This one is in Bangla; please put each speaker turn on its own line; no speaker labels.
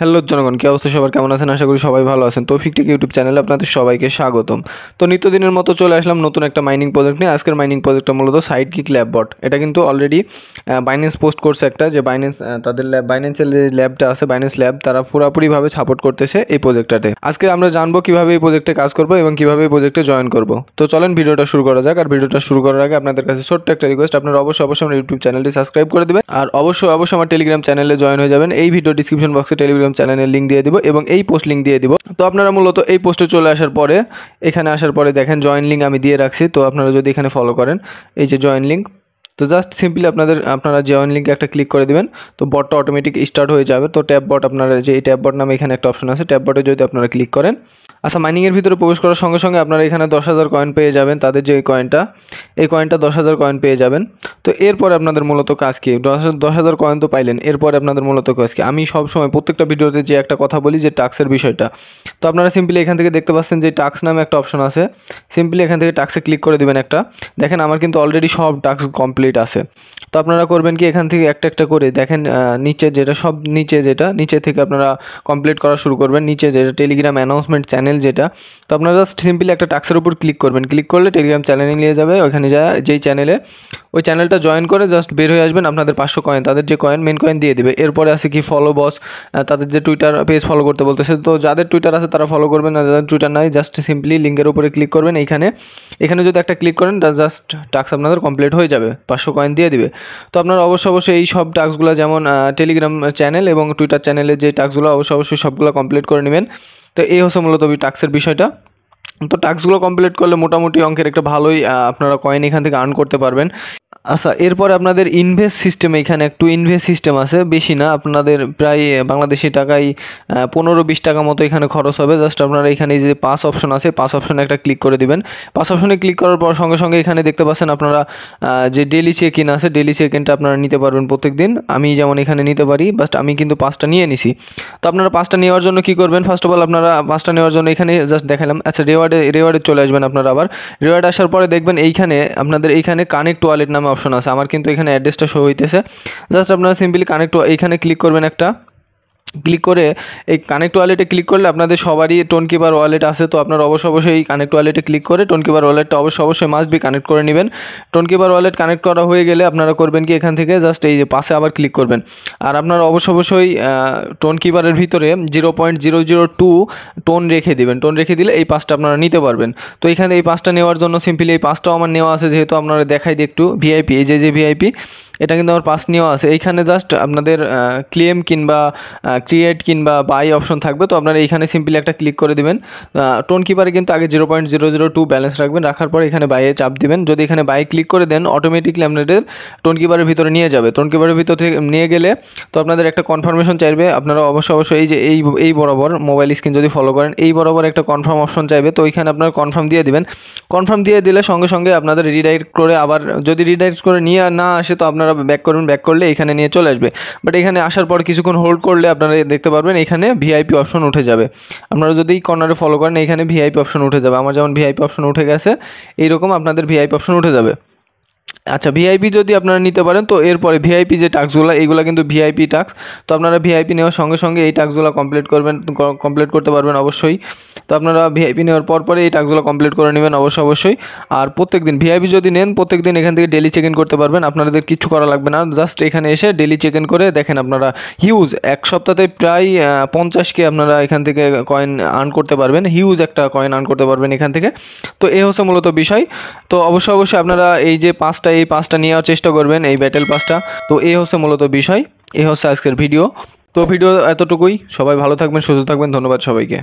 হ্যালো জনগণ, কি অবস্থা? সবার কেমন আছেন? আশা করি সবাই ভালো আছেন। তৌফিক টেক ইউটিউব চ্যানেলে আপনাদের সবাইকে স্বাগতম। তো নিত্যদিনের মতো চলে আসলাম নতুন একটা মাইনিং প্রজেক্ট নিয়ে। আজকের মাইনিং প্রজেক্টটা মূলত সাইডকিক ল্যাব বট। এটা কিন্তু অলরেডি বাইন্যান্স পোস্ট করছে একটা, যে বাইন্যান্স তাদের বাইন্যান্সের যে ল্যাবটা আছে, বাইন্যান্স ল্যাব, তারা পুরোপুরিভাবে সাপোর্ট করতেছে এই প্রজেক্টটাতে। আজকে আমরা জানবো কীভাবে এই প্রজেক্টে কাজ করবো এবং কীভাবে এই প্রজেক্টে জয়েন করবো। তো চলেন ভিডিওটা শুরু করা যাক। আর ভিডিওটা শুরু করার আগে আপনাদের কাছে ছোট্ট একটা রিকোয়েস্ট, আপনারা অবশ্যই আমার ইউটিউব চ্যানেলটি সাবস্ক্রাইব করে দেবেন। আর অবশ্যই আমার টেলিগ্রাম চ্যানেলে জয়েন হয়ে যাবেন। এই ভিডিও ডিসক্রিপশন বক্সে টেলিগ্রাম চ্যানেলের লিঙ্ক দিয়ে দিব এবং এই পোস্ট লিঙ্ক দিয়ে দিব। তো আপনারা মূলত এই পোস্টে চলে আসার পরে, এখানে আসার পরে দেখেন জয়েন লিঙ্ক আমি দিয়ে রাখছি। তো আপনারা যদি এখানে ফলো করেন, এই যে জয়েন লিঙ্ক, তো জাস্ট সিম্পলি আপনারা জয়েন লিঙ্কে একটা ক্লিক করে দিবেন। তো বটটা অটোমেটিক স্টার্ট হয়ে যাবে। তো ট্যাব বট, আপনারা যে এই ট্যাব বট নামে এখানে একটা অপশন আছে, ট্যাব বটে যদি আপনারা ক্লিক করেন, আচ্ছা মাইনিংয়ের ভিতরে প্রবেশ করার সঙ্গে সঙ্গে আপনারা এখানে 10,000 কয়েন পেয়ে যাবেন। তাদের যে এই কয়েনটা 10,000 কয়েন পেয়ে যাবেন। তো এরপরে আপনাদের মূলত কাজ কি? 10,000 কয়েন তো পাইলেন, এরপরে আপনাদের মূলত কাজ কি? আমি সবসময় প্রত্যেকটা ভিডিওতে যে একটা কথা বলি, যে টাস্কের বিষয়টা। তো আপনারা সিম্পলি এখান থেকে দেখতে পাচ্ছেন যে টাস্ক নামে একটা অপশন আছে। সিম্পলি এখান থেকে টাস্কে ক্লিক করে দেবেন একটা। দেখেন আমার কিন্তু অলরেডি সব টাস্ক কমপ্লিট আছে। তো আপনারা করবেন কি, এখান থেকে একটা একটা করে দেখেন নিচে নিচে থেকে আপনারা কমপ্লিট করা শুরু করবেন। নিচে যেটা টেলিগ্রাম অ্যানাউন্সমেন্ট চ্যানেল যেটা, তো আপনারা জাস্ট সিম্পলি একটা টাস্কের উপর ক্লিক করবেন। ক্লিক করলে টেলিগ্রাম চ্যানেলে নিয়ে যাবে। ওইখানে যেই চ্যানেলে, ওই চ্যানেলটা জয়েন করে জাস্ট বের হয়ে আসবেন। আপনাদের 500 কয়েন, তাদের যে মেন কয়েন দিয়ে দেবে। এরপরে আছে কি ফলো বস, তাদের যে টুইটার পেজ ফলো করতে বলতেছে। তো যাদের টুইটার আছে তারা ফলো করবেন, না যাদের টুইটার নাই জাস্ট সিম্পলি লিঙ্কের উপরে ক্লিক করবেন। এখানে যদি একটা ক্লিক করেন, জাস্ট টাস্ক আপনাদের কমপ্লিট হয়ে যাবে, 500 কয়েন দিয়ে দিবে। তো আপনারা অবশ্যই এই সব টাস্কগুলো, যেমন টেলিগ্রাম চ্যানেল এবং টুইটার চ্যানেলের যে টাস্কগুলো, অবশ্যই সবগুলো কমপ্লিট করে নেবেন। তো এই হচ্ছে মূলত টাস্কের বিষয়টা। তো টাস্কগুলো কমপ্লিট করলে মোটামুটি অঙ্কের একটা ভালোই আপনারা কয়েন এখান থেকে আর্ন করতে পারবেন। আচ্ছা, এরপরে আপনাদের ইনভেস্ট সিস্টেম, এখানে একটু ইনভেস্ট সিস্টেম আছে, বেশি না, আপনাদের প্রায় বাংলাদেশি টাকায় 15-20 টাকা মতো এখানে খরচ হবে। জাস্ট আপনারা এখানে যে 5 অপশন আছে, 5 অপশনে একটা ক্লিক করে দিবেন। 5 অপশনে ক্লিক করার পর সঙ্গে সঙ্গে এখানে দেখতে পাচ্ছেন আপনারা যে ডেলি চেক ইন আছে, ডেলি চেক ইনটা আপনারা নিতে পারবেন প্রত্যেক দিন। আমি যেমন এখানে নিতে পারি, বাট আমি কিন্তু 5টা নিয়ে নিছি। তো আপনারা 5টা নেওয়ার জন্য কী করবেন, ফার্স্ট অফ অল আপনারা 5টা নেওয়ার জন্য এখানে জাস্ট দেখালাম। আচ্ছা, রেওয়ার্ডে চলে আসবেন আপনারা। আবার রেওয়ার্ড আসার পরে দেখবেন আপনাদের এইখানে কানেক্ট ওয়ালেট নামে অপশন আছে। আমার কিন্তু এখানে অ্যাড্রেসটা শো হইতেছে। জাস্ট আপনারা সিম্পলি এইখানে ক্লিক করবেন একটা। ক্লিক করে এই কানেক্ট ওয়ালেটে ক্লিক করলে আপনাদের সবারই টোনকিপার ওয়ালেট আছে। তো আপনারা অবশ্যই এই কানেক্ট ওয়ালেটে ক্লিক করে টোনকিপার ওয়ালেটটা অবশ্যই মাস্ট বি কানেক্ট করে নেবেন। টোনকিপার ওয়ালেট কানেক্ট করা হয়ে গেলে আপনারা করবেন কি, এখান থেকে জাস্ট এই যে পাশে আবার ক্লিক করবেন। আর আপনারা অবশ্যই টোনকিপারের ভিতরে 0.002 টোন রেখে দিবেন। টোন রেখে দিলে এই 5টা আপনারা নিতে পারবেন। তো এখানে এই 5টা নেওয়ার জন্য সিম্পলি এই 5টাও আমার নেওয়া আছে, যেহেতু আপনারা দেখাই দিই একটু। ভিআইপি, এই যে ভিআইপি, এটা কিন্তু আমার 5 নেওয়া আছে। এইখানে জাস্ট আপনাদের ক্লেম কিংবা ক্রিয়েট কিংবা বাই অপশন থাকবে। তো আপনারা এইখানে সিম্পলি একটা ক্লিক করে দিবেন। টোন কিপারে কিন্তু আগে 0.002 ব্যালেন্স রাখবেন। রাখার পর এখানে বাইয়ে চাপ দিবেন। যদি এখানে বাই ক্লিক করে দেন, অটোমেটিকলি আপনাদের টোন কিপারের ভিতরে নিয়ে যাবে। টোন কিপারের ভিতর থেকে নিয়ে গেলে তো আপনাদের একটা কনফার্মেশন চাইবে। আপনারা অবশ্যই এই যে এই বরাবর মোবাইল স্ক্রিন যদি ফলো করেন, এই বরাবর একটা কনফার্ম অপশন চাইবে। তো ওইখানে আপনারা কনফার্ম দিয়ে দিবেন। কনফার্ম দিয়ে দিলে সঙ্গে সঙ্গে আপনাদের রিডাইরেক্ট করে, আবার যদি রিডাইরেক্ট করে নিয়ে না আসে, তো আপনারা ব্যাক করবেন। ব্যাক করলে এখানে নিয়ে চলে আসবে। বাট এখানে আসার পর কিছুক্ষণ হোল্ড করলে আপনারা দেখতে পারবেন এখানে ভিআইপি অপশন উঠে যাবে। আপনারা যদি কর্নারে ফলো করেন, এখানে ভিআইপি অপশন উঠে যাবে। আমার যেমন ভিআইপি অপশন উঠে গেছে, এইরকম আপনাদের ভিআইপি অপশন উঠে যাবে। আচ্ছা, ভিআইপি যদি আপনারা নিতে পারেন, তো এরপরে ভিআইপি যে টাস্কগুলো, এইগুলো কিন্তু ভিআইপি টাস্ক। তো আপনারা ভিআইপি নেওয়ার সঙ্গে সঙ্গে এই টাস্কগুলো কমপ্লিট করতে পারবেন অবশ্যই। তো আপনারা ভিআইপি নেওয়ার পরে এই টাস্কগুলো কমপ্লিট করে নেবেন অবশ্যই। আর প্রত্যেক দিন ভিআইপি যদি নেন, প্রত্যেক দিন এখান থেকে ডেলি চেক ইন করতে পারবেন। আপনাদের কিছু করা লাগবে না, জাস্ট এখানে এসে ডেলি চেক ইন করে দেখেন আপনারা হিউজ, এক সপ্তাহে প্রায় 50K আপনারা এখান থেকে কয়েন আর্ন করতে পারবেন। হিউজ একটা কয়েন আর্ন করতে পারবেন এখান থেকে। তো এই হচ্ছে মূলত বিষয়। তো অবশ্যই আপনারা এই যে এই 5টা নেওয়ার চেষ্টা করবেন, এই ব্যাটেল পাসটা। তো এই হচ্ছে মূলত বিষয়, এই হচ্ছে আজকের ভিডিও। তো ভিডিও এতটুকুই। সবাই ভালো থাকবেন, সুস্থ থাকবেন। ধন্যবাদ সবাইকে।